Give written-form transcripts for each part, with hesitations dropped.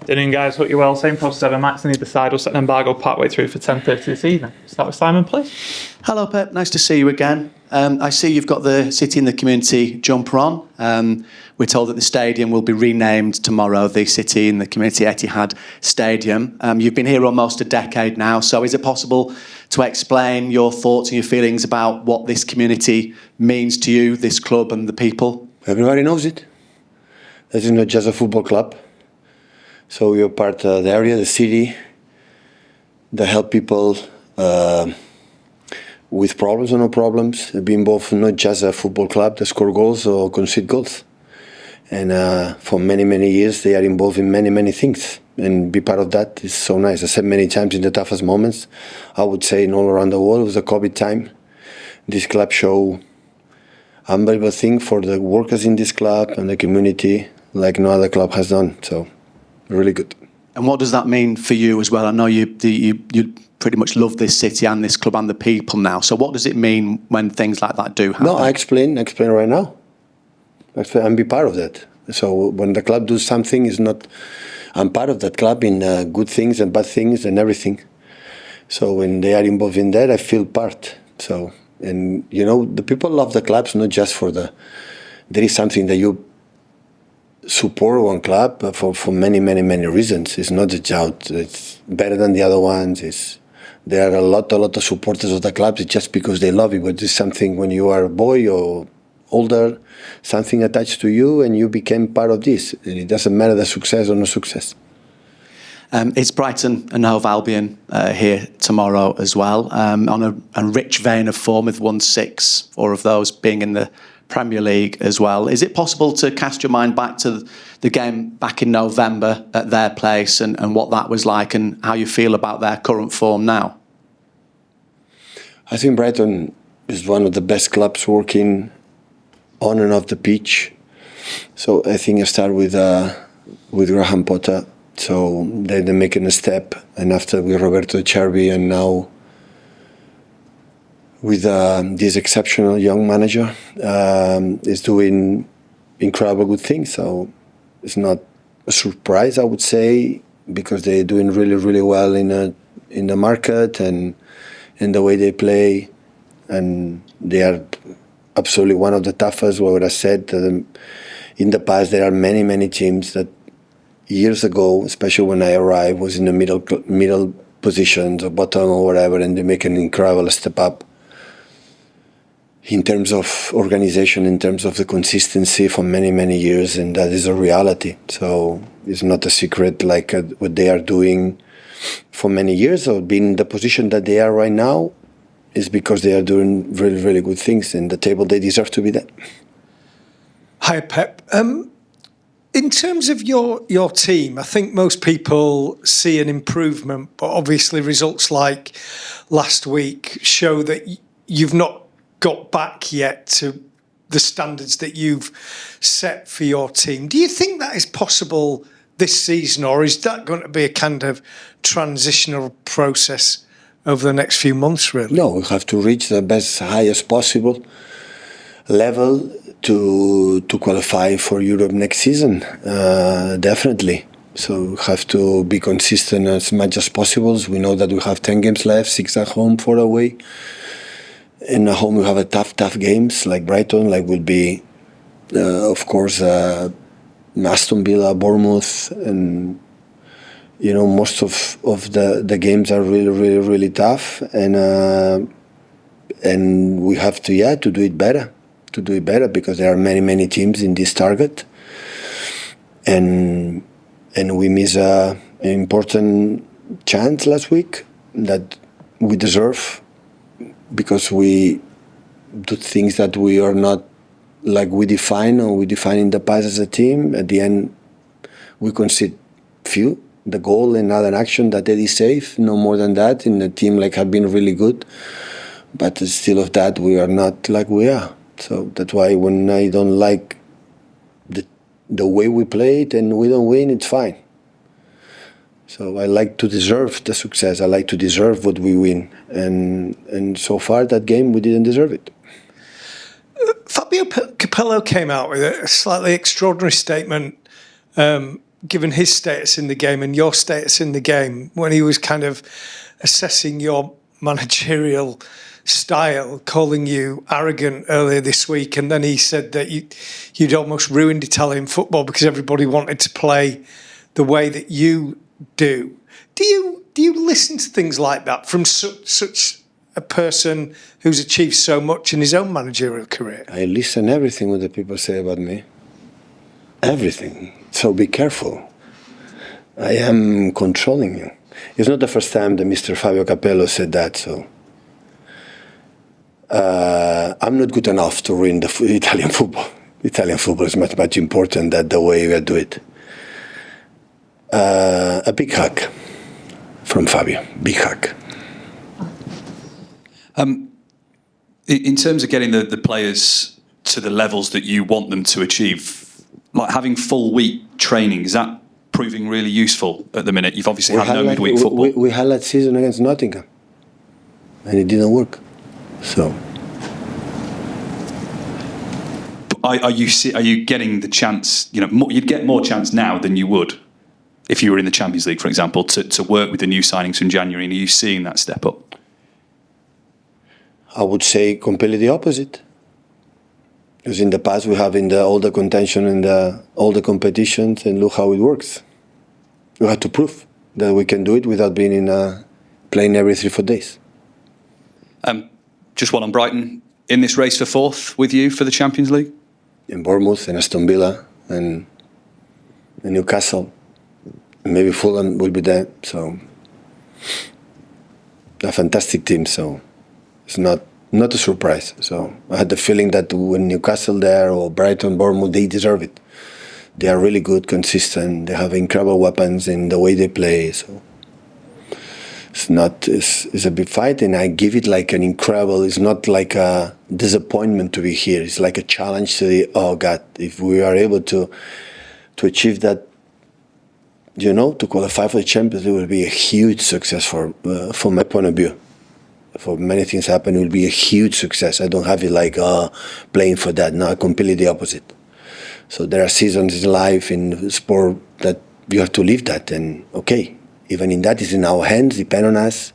Afternoon, guys. Hope you're well. Same process ever. Max on either side. We'll set an embargo partway through for 10:30 this evening. Start with Simon, please. Hello, Pep. Nice to see you again. I see you've got the City in the Community jumper on. We're told that the stadium will be renamed tomorrow, the City in the Community Etihad Stadium. You've been here almost a decade now, so is it possible to explain your thoughts and your feelings about what this community means to you, this club and the people? Everybody knows it. This is not just a football club. So we are part of the area, the city, that help people with problems or no problems, be involved not just a football club that score goals or concede goals. And for many, many years, they are involved in many, many things. And be part of that is so nice. I said many times in the toughest moments, I would say in all around the world, it was the COVID time. This club show unbelievable thing for the workers in this club and the community like no other club has done. So really good. And what does that mean for you as well? I know you pretty much love this city and this club and the people now. So what does it mean when things like that do happen? No, I explain right now. I'm be part of that. So when the club does something, it's not. I'm part of that club in good things and bad things and everything. So when they are involved in that, I feel part. So, and you know, the people love the clubs not just for the. There is something that you support one club for many, many, many reasons. It's not just it's better than the other ones. There are a lot of supporters of the clubs just because they love it. But it's something when you are a boy or older, something attached to you and you became part of this. And it doesn't matter the success or no success. It's Brighton and Hove Albion here tomorrow as well, on a rich vein of form with 1-6, 4 of those being in the Premier League as well. Is it possible to cast your mind back to the game back in November at their place and what that was like and how you feel about their current form now? I think Brighton is one of the best clubs working on and off the pitch. So I think I start with Graham Potter. So they're making a step, and after with Roberto Cervi, and now with this exceptional young manager, is doing incredible good things. So it's not a surprise, I would say, because they're doing really, really well in the market and in the way they play, and they are absolutely one of the toughest. What I said in the past, there are many, many teams that years ago, especially when I arrived, was in the middle positions or bottom or whatever, and they make an incredible step up in terms of organization, in terms of the consistency for many, many years, and that is a reality. So it's not a secret like what they are doing for many years or being in the position that they are right now is because they are doing really, really good things in the table. They deserve to be there. Hi, Pep. In terms of your team, I think most people see an improvement, but obviously results like last week show that you've not got back yet to the standards that you've set for your team. Do you think that is possible this season, or is that going to be a kind of transitional process over the next few months, really? No, we have to reach the best, highest possible level to qualify for Europe next season, definitely. So we have to be consistent as much as possible. We know that we have 10 games left, 6 at home, 4 away. And at home we have a tough games like Brighton, like will be, of course, Aston Villa, Bournemouth, and you know most of the games are really, really, really tough, and we have to do it better. To do it better because there are many, many teams in this target, and we miss an important chance last week that we deserve because we do things that we are not like we define in the past as a team. At the end, we concede few. The goal and other action that Eddie saved, no more than that. In the team, like have been really good, but still of that we are not like we are. So that's why when I don't like the way we play it and we don't win, it's fine. So I like to deserve the success. I like to deserve what we win. And so far, that game, we didn't deserve it. Fabio Capello came out with a slightly extraordinary statement given his status in the game and your status in the game, when he was kind of assessing your managerial style, calling you arrogant earlier this week, and then he said that you'd almost ruined Italian football because everybody wanted to play the way that you do. Do you listen to things like that from such a person who's achieved so much in his own managerial career? I listen everything what the people say about me. Everything. So be careful. I am controlling you. It's not the first time that Mr. Fabio Capello said that, so I'm not good enough to ruin the Italian football. Italian football is much, much important than the way we do it. A big hug from Fabio. Big hug. In terms of getting the players to the levels that you want them to achieve, like having full week training, is that proving really useful at the minute? You've obviously had no midweek football. We had that season against Nottingham, and it didn't work. So, are you getting the chance? You'd get more chance now than you would if you were in the Champions League, for example, to work with the new signings in January. And are you seeing that step up? I would say completely the opposite. Because in the past we have all the contention and all the competitions, and look how it works. We have to prove that we can do it without being playing every 3-4 days. Just one on Brighton. In this race for fourth with you for the Champions League? In Bournemouth and Aston Villa and Newcastle. And maybe Fulham will be there. So a fantastic team. So it's not a surprise. So I had the feeling that when Newcastle there or Brighton, Bournemouth, they deserve it. They are really good, consistent. They have incredible weapons in the way they play. So it's a big fight, and I give it like an incredible. It's not like a disappointment to be here. It's like a challenge to oh God, if we are able to achieve that, to qualify for the Champions League will be a huge success from my point of view. For many things happen, it will be a huge success. I don't have it like playing for that. No, completely the opposite. So there are seasons in life, in sport, that you have to live that. And okay, even in that, it's in our hands, depend on us.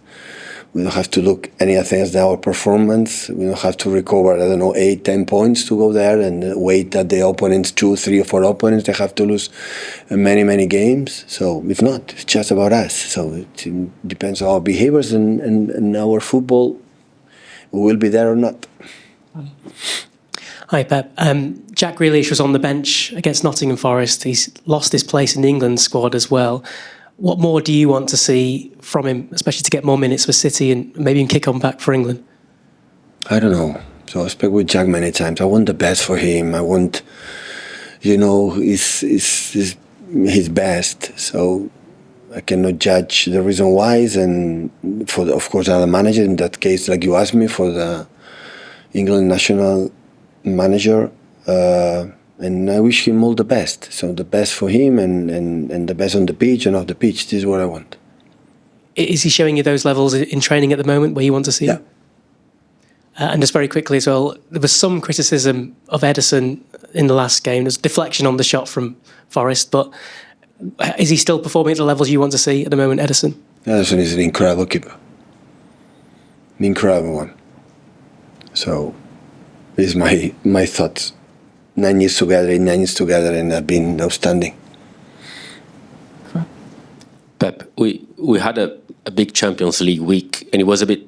We don't have to look anything as our performance. We don't have to recover, 8, 10 points to go there and wait that the opponents, 2, 3 or 4 opponents, they have to lose many, many games. So if not, it's just about us. So it depends on our behaviors and our football. We will be there or not. Hi, Pep. Jack Grealish was on the bench against Nottingham Forest. He's lost his place in the England squad as well. What more do you want to see from him, especially to get more minutes for City and maybe even kick on back for England? I don't know. So I spoke with Jack many times. I want the best for him. I want, his best. So I cannot judge the reason why. And of course, I'm the manager. In that case, like you asked me, for the England national manager. And I wish him all the best. So the best for him and the best on the pitch and off the pitch. This is what I want. Is he showing you those levels in training at the moment where you want to see him? And just very quickly as well, there was some criticism of Ederson in the last game. There's deflection on the shot from Forest, but is he still performing at the levels you want to see at the moment, Ederson? Ederson is an incredible keeper. An incredible one. So this is my thoughts. 9 years together, and have been outstanding. Pep, we had a big Champions League week, and it was a bit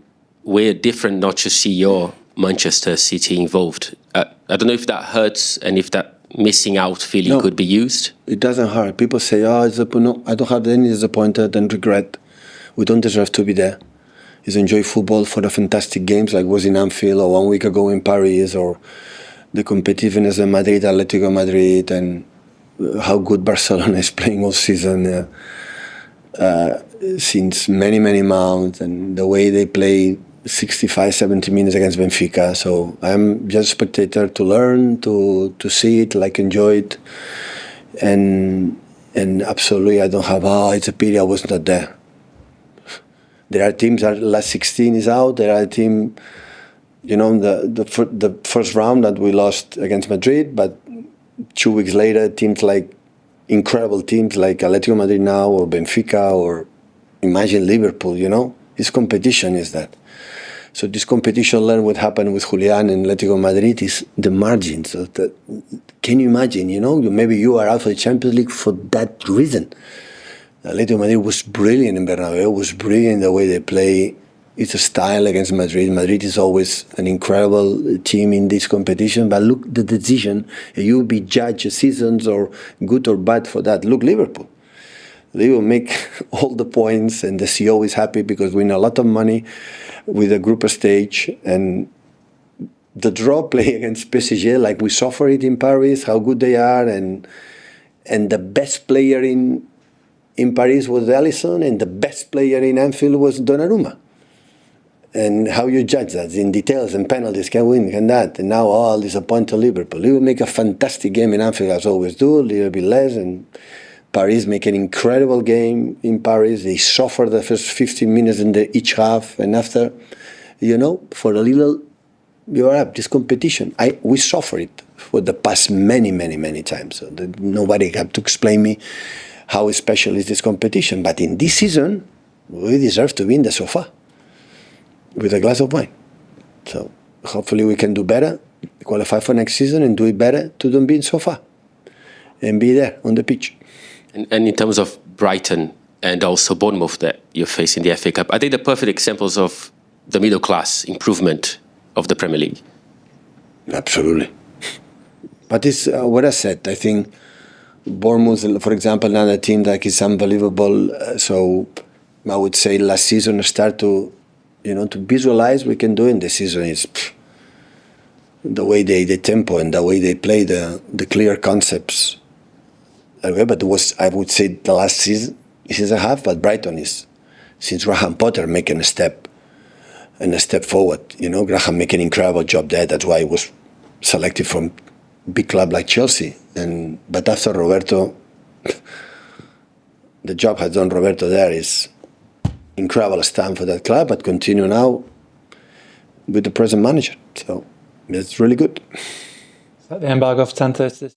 weird, different not to see your Manchester City involved. I don't know if that hurts and if that missing out feeling could be used. It doesn't hurt. People say, no, I don't have any disappointed and regret. We don't deserve to be there. It's enjoy football for the fantastic games like was in Anfield or 1 week ago in Paris, or the competitiveness of Madrid, Atletico Madrid, and how good Barcelona is playing all season since many, many months, and the way they play 65, 70 minutes against Benfica. So I'm just a spectator to learn, to see it, enjoy it. And absolutely I don't have, it's a pity I was not there. There are teams that last 16 is out, there are teams, the first round that we lost against Madrid, but 2 weeks later, teams like incredible teams like Atletico Madrid now or Benfica or imagine Liverpool, you know. This competition is that. So this competition, learn what happened with Julian and Atletico Madrid is the margins. Of the, can you imagine, you know, maybe you are out of the Champions League for that reason. Atletico Madrid was brilliant in Bernabeu, was brilliant in the way they play. It's a style against Madrid. Madrid is always an incredible team in this competition. But look, the decision, you be judged seasons or good or bad for that. Look, Liverpool. They will make all the points and the CEO is happy because we win a lot of money with the group stage. And the draw play against PSG, like we suffer it in Paris, how good they are. And the best player in Paris was Ederson and the best player in Anfield was Donnarumma. And how you judge that in details and penalties, can win, can that. And now all disappointed Liverpool. Liverpool make a fantastic game in Anfield as always do, a little bit less. And Paris make an incredible game in Paris. They suffer the first 15 minutes in each half. And after, you know, for a little, you are up. This competition, we suffer it for the past many times. So nobody have to explain me how special is this competition. But in this season, we deserve to be in the sofa with a glass of wine. So hopefully we can do better, qualify for next season and do it better to don't be in sofa and be there on the pitch. And in terms of Brighton and also Bournemouth that you're facing the FA Cup, are they the perfect examples of the middle class improvement of the Premier League? Absolutely. But it's what I said. I think Bournemouth, for example, another team that is unbelievable. So I would say last season start to, you know, to visualize we can do in the season is the way the tempo and the way they play the clear concepts. But it was, I would say, the last season and a half. But Brighton is, since Graham Potter making a step forward. You know, Graham making an incredible job there. That's why he was selected from big club like Chelsea. But after Roberto, the job has done Roberto there is incredible stamp for that club, but continue now with the present manager. So it's really good. Is that the embargo of 10:30?